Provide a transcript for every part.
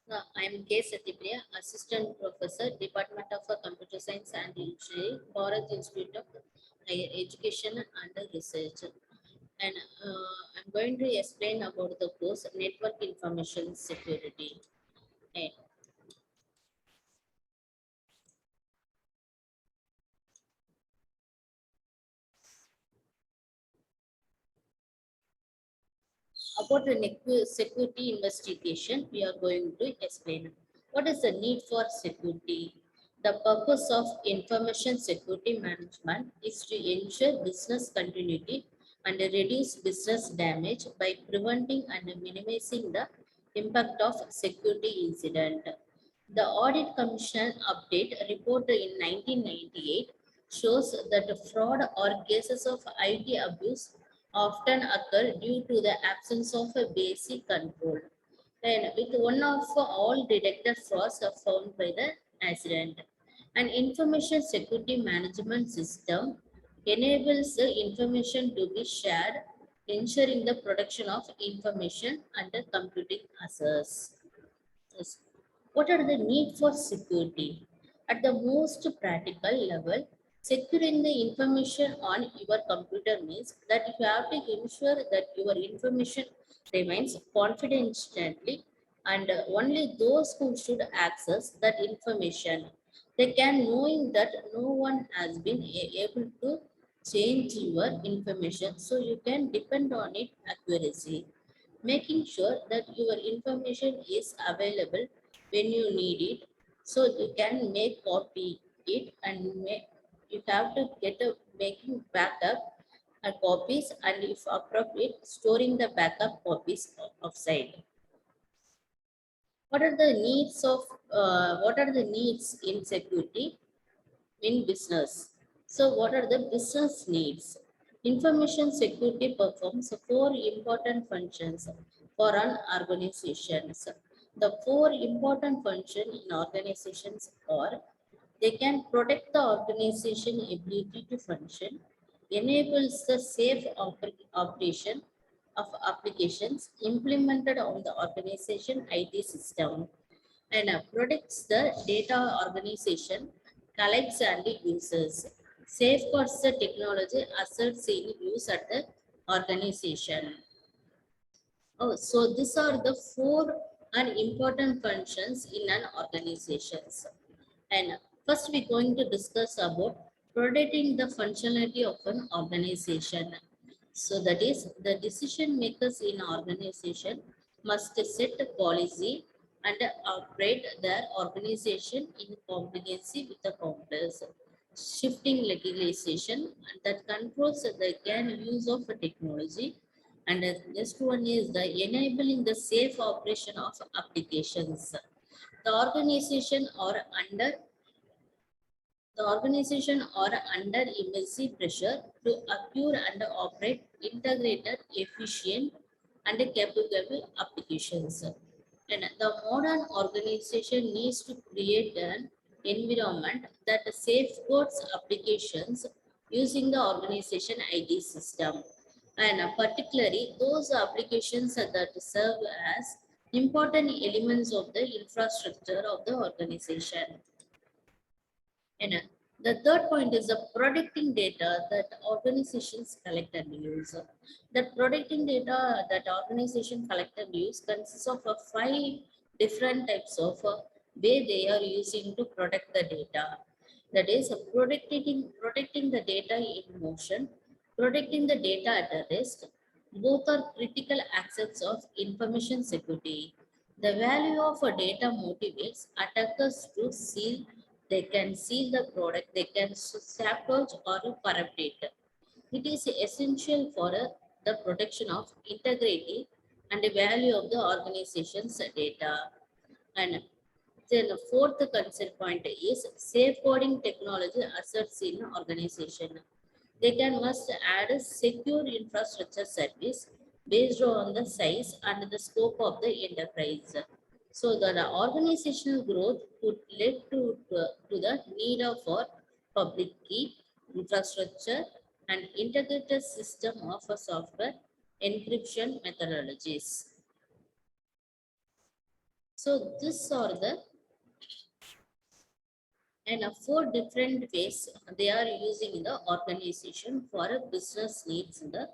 I am K. Satyapriya, Assistant Professor, Department of Computer Science and Engineering, Bharat Institute of Higher Education and Research. And I'm going to explain about the course Network Information Security. And about the security investigation, we are going to explain what is the need for security. The purpose of information security management is to ensure business continuity and reduce business damage by preventing and minimizing the impact of security incident. The Audit Commission update reported in 1998 shows that fraud or cases of IT abuse often occur due to the absence of a basic control. Then, with one of all detected frauds are found by the accident. An information security management system enables the information to be shared, ensuring the protection of information under computing assets. Yes. What are the need for security? At the most practical level, securing the information on your computer means that you have to ensure that your information remains confidentially and only those who should access that information. They can knowing that no one has been able to change your information so you can depend on it accuracy, making sure that your information is available when you need it so you can make copy it and make, you have to get a making backup and copies and if appropriate storing the backup copies offside. What are the needs in security in business? So what are the business needs? Information security performs four important functions for an organization. The four important functions in organizations are: they can protect the organization ability to function, enables the safe operation of applications implemented on the organization IT system, and protects the data organization collects and uses, safeguards the technology assets in use at the organization. Oh, so these are the four important functions in an organization. And first we're going to discuss about protecting the functionality of an organization. So that is the decision makers in organization must set a policy and operate their organization in compliance with the complex shifting legislation that controls the can use of technology. And the next one is the enabling the safe operation of applications. The organization or under the organization are under immense pressure to acquire and operate integrated, efficient, and capable applications. And the modern organization needs to create an environment that safeguards applications using the organization IT system. And particularly those applications that serve as important elements of the infrastructure of the organization. And the third point is the protecting data that organizations collect and use. The protecting data that organization collect and use consists of five different types of way they are using to protect the data. That is protecting the data in motion, protecting the data at a risk. Both are critical aspects of information security. The value of a data motivates attackers to seal. They can seal the product, they can sabotage or corrupt it. It is essential for the protection of integrity and the value of the organization's data. And then the fourth concern point is safeguarding technology assets in organization. They can must add a secure infrastructure service based on the size and the scope of the enterprise. So the organizational growth could lead to the need of for public key infrastructure and integrated system of a software encryption methodologies. So this are the and 4 different ways they are using in the organization for a business needs in the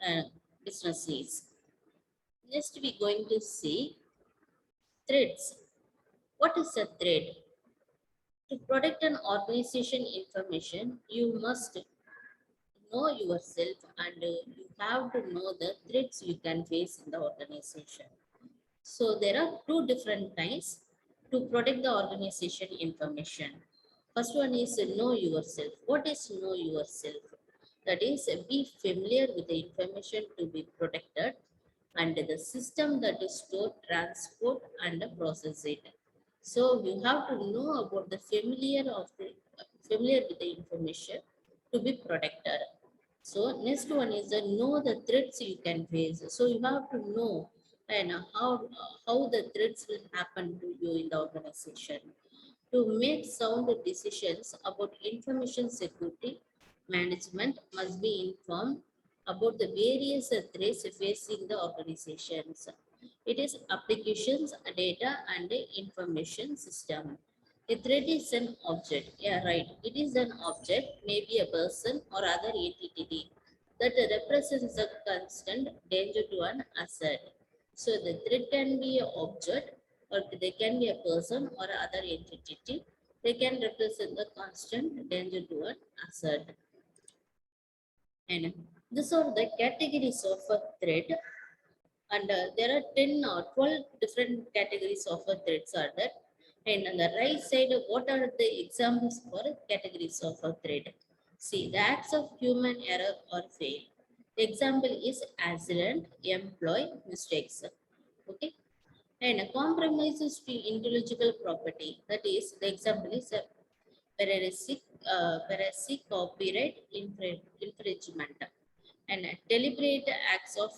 uh, business needs. Next, we going to see threads. What is a thread? To protect an organization information, you must know yourself and you have to know the threats you can face in the organization. So there are 2 different kinds to protect the organization information. First one is know yourself. What is know yourself? That is be familiar with the information to be protected and the system that is stored, transport and process it. So you have to know about the familiar with the information to be protected. So next one is the know the threats you can face. So you have to know and how the threats will happen to you in the organization. To make sound decisions about information security, management must be informed about the various threats facing the organizations. It is applications, data, and information system. A threat is an object. Yeah, right. It is an object, maybe a person or other entity that represents a constant danger to an asset. So the threat can be an object or they can be a person or other entity. They can represent the constant danger to an asset. And these are the categories of a threat. And there are 10 or 12 different categories of a threats are there. And on the right side, what are the examples for categories of a threat? See, the acts of human error or fail. The example is accident, employee, mistakes. Okay. And compromises to intellectual property. That is, the example is piracy, copyright infringement, and deliberate acts of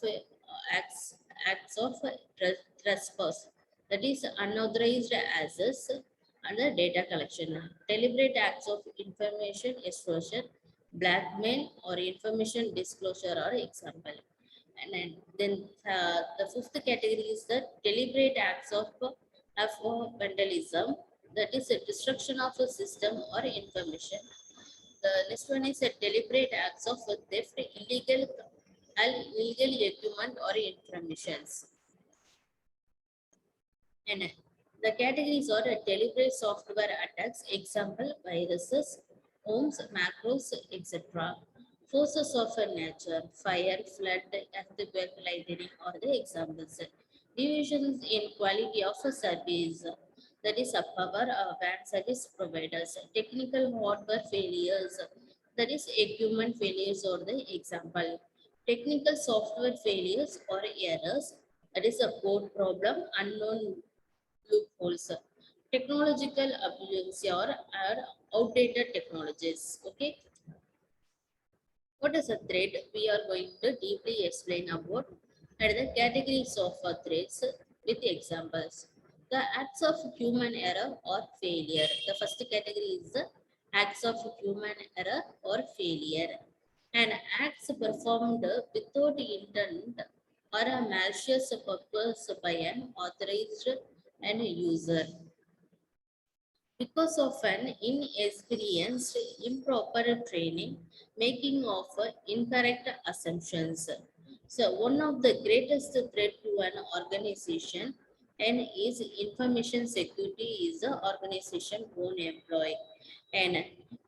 trespass. That is unauthorized access and the data collection. Deliberate acts of information exposure, blackmail, or information disclosure are example. And then the fifth category is the deliberate acts of vandalism, that is a destruction of a system or information. The next one is a deliberate acts of theft, illegal equipment or informations. And the categories are deliberate software attacks, example viruses, homes, macros, etc. Forces of nature, fire, flood, earthquake, lightning are the examples. Divisions in quality of a service, that is a power band service providers, technical hardware failures, that is equipment failures or the example. Technical software failures or errors, that is a code problem, unknown loopholes, technological abuse or outdated technologies. Okay, what is a threat? We are going to deeply explain about and the categories of threats with examples. The acts of human error or failure. The first category is the acts of human error or failure. And acts performed without intent or a malicious purpose by an authorized and user because of an inexperienced, improper training, making of incorrect assumptions. So, one of the greatest threat to an organization and is information security is the organization own employee and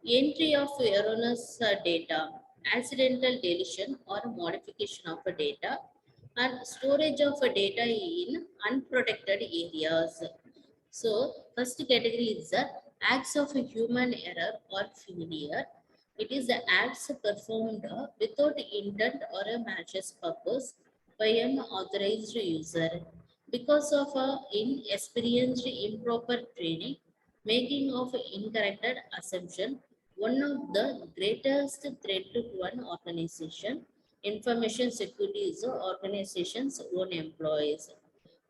entry of erroneous data, accidental deletion or modification of a data, and storage of a data in unprotected areas. So, first category is the acts of a human error or failure. It is the acts performed without intent or a malicious purpose by an authorized user because of a inexperienced, improper training, making of incorrect assumption. One of the greatest threat to an organization, information security is the organization's own employees.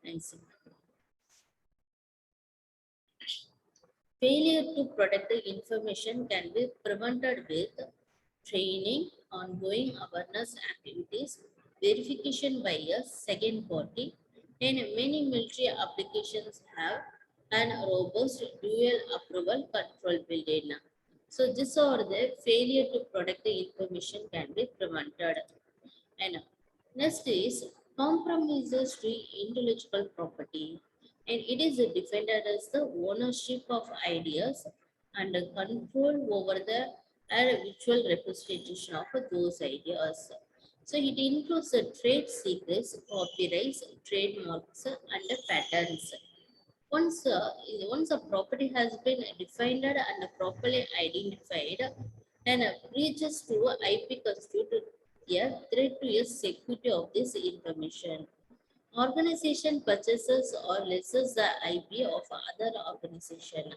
Thanks. Failure to protect the information can be prevented with training, ongoing awareness activities, verification by a second party, and many military applications have an robust dual approval control built in. So this or the failure to protect the information can be prevented. And next is compromises to intellectual property. And it is defended as the ownership of ideas and the control over the visual representation of those ideas. So it includes the trade secrets, copyrights, trademarks, and the patents. Once, once a property has been defined and properly identified, then breaches to IP constitute a threat to the security of this information. Organization purchases or loses the IP of other organization.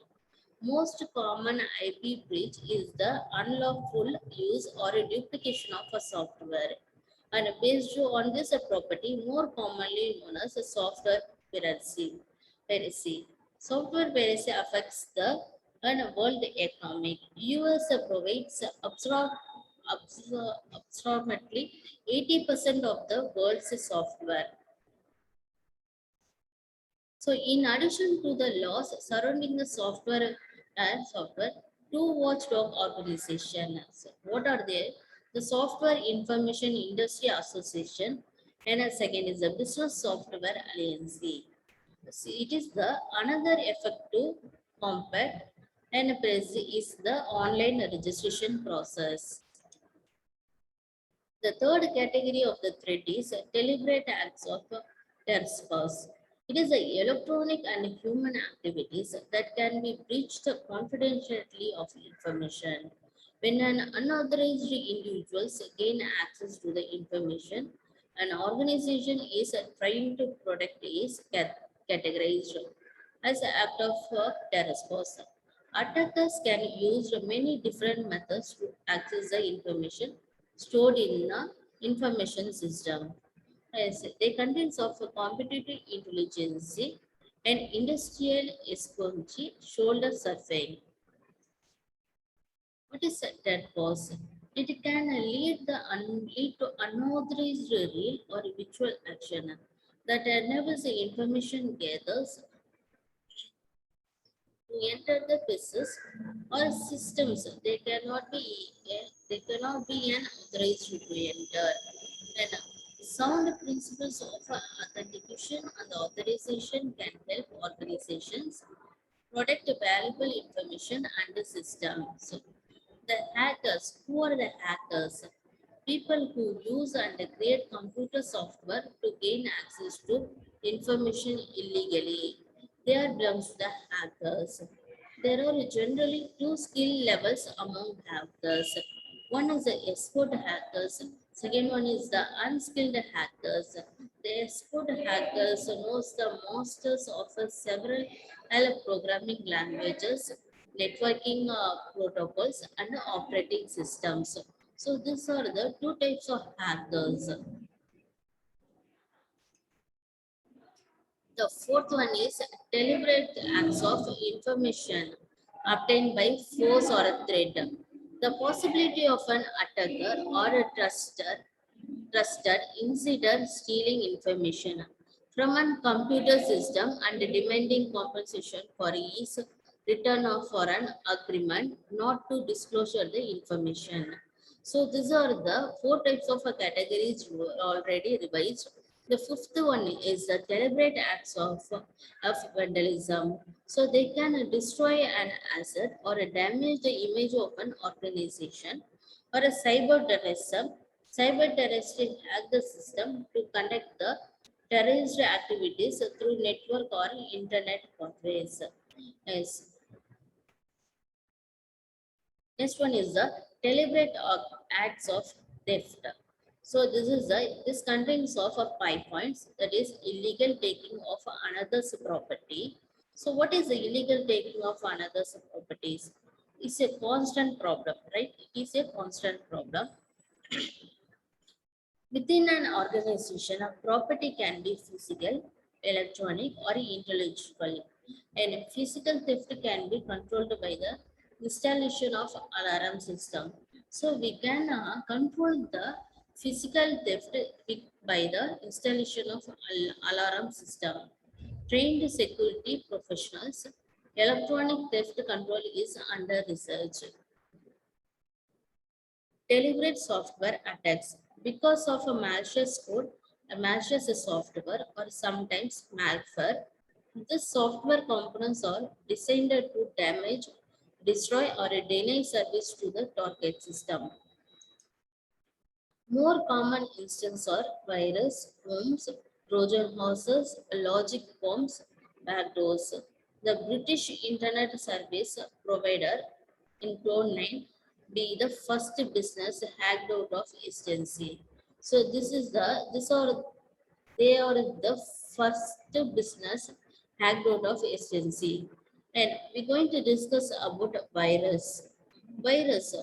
Most common IP breach is the unlawful use or a duplication of a software. And based on this property, more commonly known as a software piracy. piracy. Software piracy affects the world economic. US provides approximately 80% of the world's software. So in addition to the laws surrounding the software, two watchdog organizations. What are they? The Software Information Industry Association, and a second is the Business Software Alliance. See, it is the another effective combat and is the online registration process. The third category of the threat is deliberate acts of trespass. It is the electronic and human activities that can be breached confidentiality of information. When an unauthorized individuals gain access to the information, an organization is trying to protect is categorized as an act of trespass. Attackers can use many different methods to access the information stored in the information system. Yes, they contains of a competitive intelligence and industrial espionage shoulder surveying. What is that cause? It can lead to unauthorized real or virtual action that enables the information gathers to enter the business or systems. They cannot be an authorized to enter. And sound principles of authentication and authorization can help organizations protect valuable information and the systems. The hackers, who are the hackers? People who use and create computer software to gain access to information illegally. They are termed the hackers. There are generally two skill levels among hackers. One is the expert hackers. Second one is the unskilled hackers. The expert hackers knows the masters of several programming languages, networking protocols, and operating systems. So these are the two types of hackers. The fourth one is deliberate acts of information obtained by force or a threat. The possibility of an attacker or a trusted insider stealing information from a computer system and demanding compensation for his return of for an agreement not to disclosure the information. So these are the four types of categories already revised. The fifth one is the deliberate acts of vandalism. So they can destroy an asset or damage the image of an organization or a cyber terrorism. Cyber terrorists hack the system to conduct the terrorist activities through network or internet pathways. Yes. Next one is the deliberate acts of theft. So this contains of 5 points, that is illegal taking of another's property. So what is the illegal taking of another's properties? It's a constant problem, right? It is a constant problem. Within an organization, a property can be physical, electronic, or intellectual. And physical theft can be controlled by the installation of alarm system. So we can control the Physical theft by the installation of alarm system. Trained security professionals. Electronic theft control is under research. Deliberate software attacks. Because of a malicious code, a malicious software, or sometimes malware, the software components are designed to damage, destroy, or deny service to the target system. More common instances are virus, worms, Trojan horses, logic bombs, backdoors. The British Internet Service provider in Clone9 be the first business hacked out of agency. So they are the first business hacked out of agency. And we're going to discuss about virus. Virus.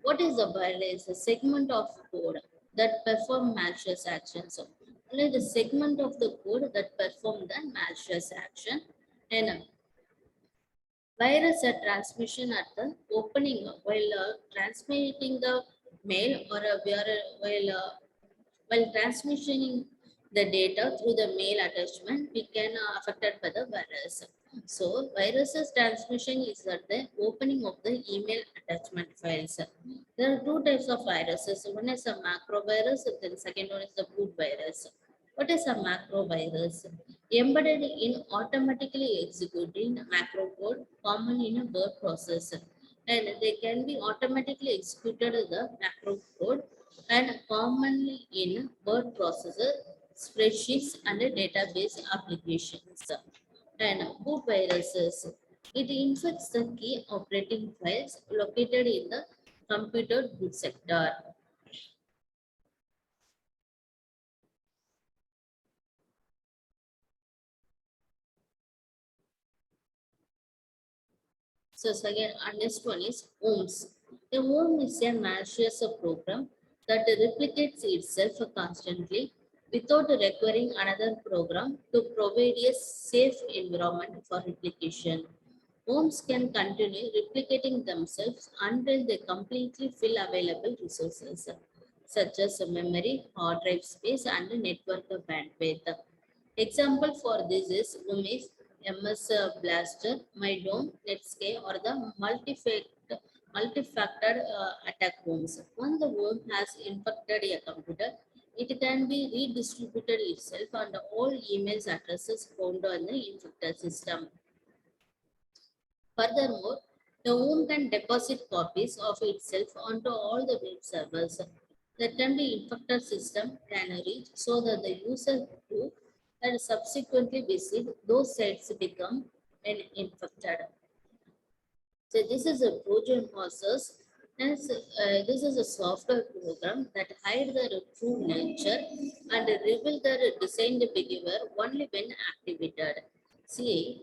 What is a virus? A segment of code that perform malicious actions. So only the segment of the code that perform the malicious action. And virus a transmission at the opening while transmitting the mail or while transmitting the data through the mail attachment, we can affected by the virus. So viruses transmission is at the opening of the email attachment files. There are two types of viruses. One is a macro virus, and then second one is the boot virus. What is a macro virus? Embedded in automatically executing macro code common in a word processor. And they can be automatically executed the macro code and commonly in word processor, spreadsheets, and database applications. And boot viruses. It infects the key operating files located in the computer boot sector. So second, next one is OMS. A OM is a malicious program that replicates itself constantly without requiring another program to provide a safe environment for replication. OMs can continue replicating themselves until they completely fill available resources, such as memory, hard drive space, and network bandwidth. Example for this is Umesh, MS Blaster, MyDome, Netscape, or the multi-factor attack worms. When the worm has infected a computer, it can be redistributed itself and all emails addresses found on the infected system. Furthermore, the worm can deposit copies of itself onto all the web servers that can be infected system can reach so that the user who and subsequently visit those sites become when infected. So this is a Trojan horses. And this is a software program that hide their true nature and reveal their designed behavior only when activated. See,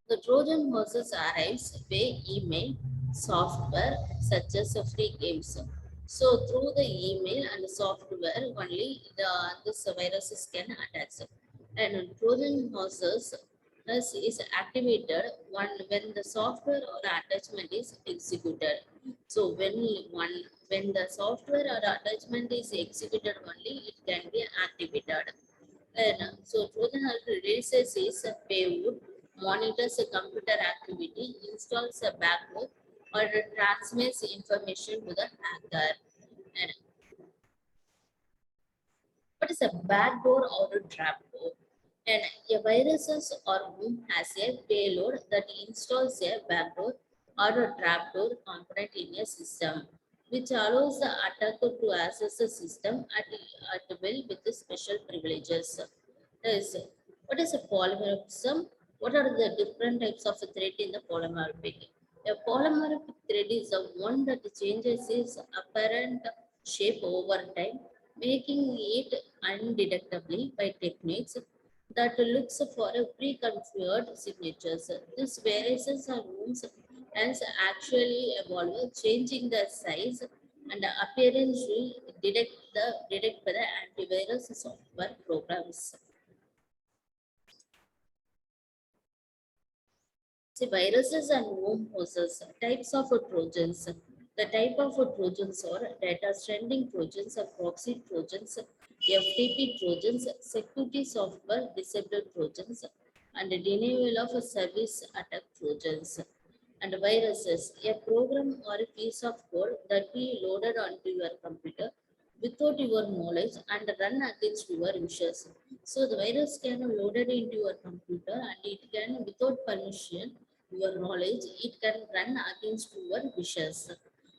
the Trojan horses arrives via email software such as free games. So through the email and the software only this viruses can attach. And Trojan horses is activated when the software or attachment is executed. So when the software or attachment is executed only, it can be activated. And so Trojan horse releases is a payload, monitors a computer activity, installs a backup, or transmits information to the hacker. And what is a backdoor or a trapdoor? And a viruses or worm has a payload that installs a backdoor or a trapdoor component in a system, which allows the attacker to access the system at will with the special privileges. Is what is a polymorphism? What are the different types of thread in the polymorphic? A polymorphic thread is the one that changes its apparent shape over time, making it undetectably by techniques that looks for a pre-configured signatures. This variations are rooms as actually evolve, changing the size and appearance will detect by the antivirus software programs. See, viruses and worm hoses, types of Trojans. The type of Trojans are data stranding Trojans, proxy Trojans, FTP Trojans, security software disabled Trojans, and denial of a service attack Trojans. And viruses, a program or a piece of code that be loaded onto your computer without your knowledge and run against your wishes. So the virus can loaded into your computer and it can, without permission, your knowledge, it can run against your wishes.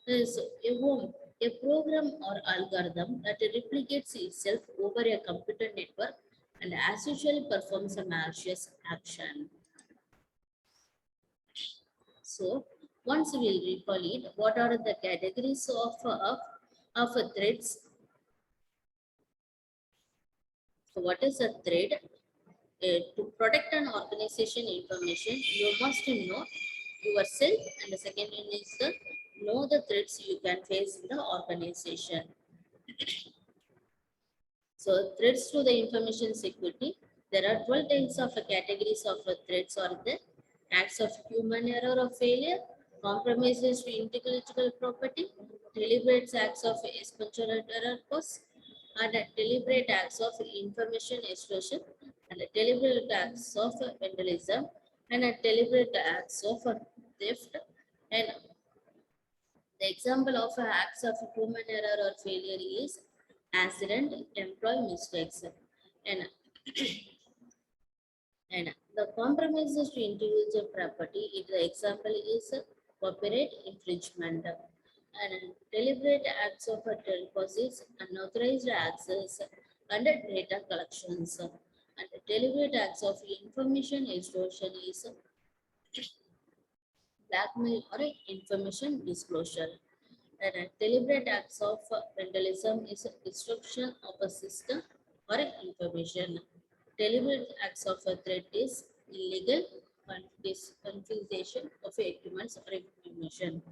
There is a worm, a program or algorithm that replicates itself over a computer network and as usual performs a malicious action. So once we will recall it, what are the categories of threats? So what is a threat? To protect an organization information, you must know yourself, and the second one is the know the threats you can face in the organization. So threats to the information security, there are 12 types of categories of threats or the acts of human error or failure, compromises to intellectual property, deliberate acts of exponential error cause, and deliberate acts of information explosion, and deliberate acts of vandalism, and deliberate acts of theft. And the example of acts of human error or failure is accident, employee mistakes, and the compromises to individual property. The example is copyright infringement, and deliberate acts of deposits, unauthorized access, and data collections, and deliberate acts of information extortion is blackmail or information disclosure. And deliberate acts of vandalism is a destruction of a system or information. Deliberate acts of a threat is illegal confiscation of documents or information.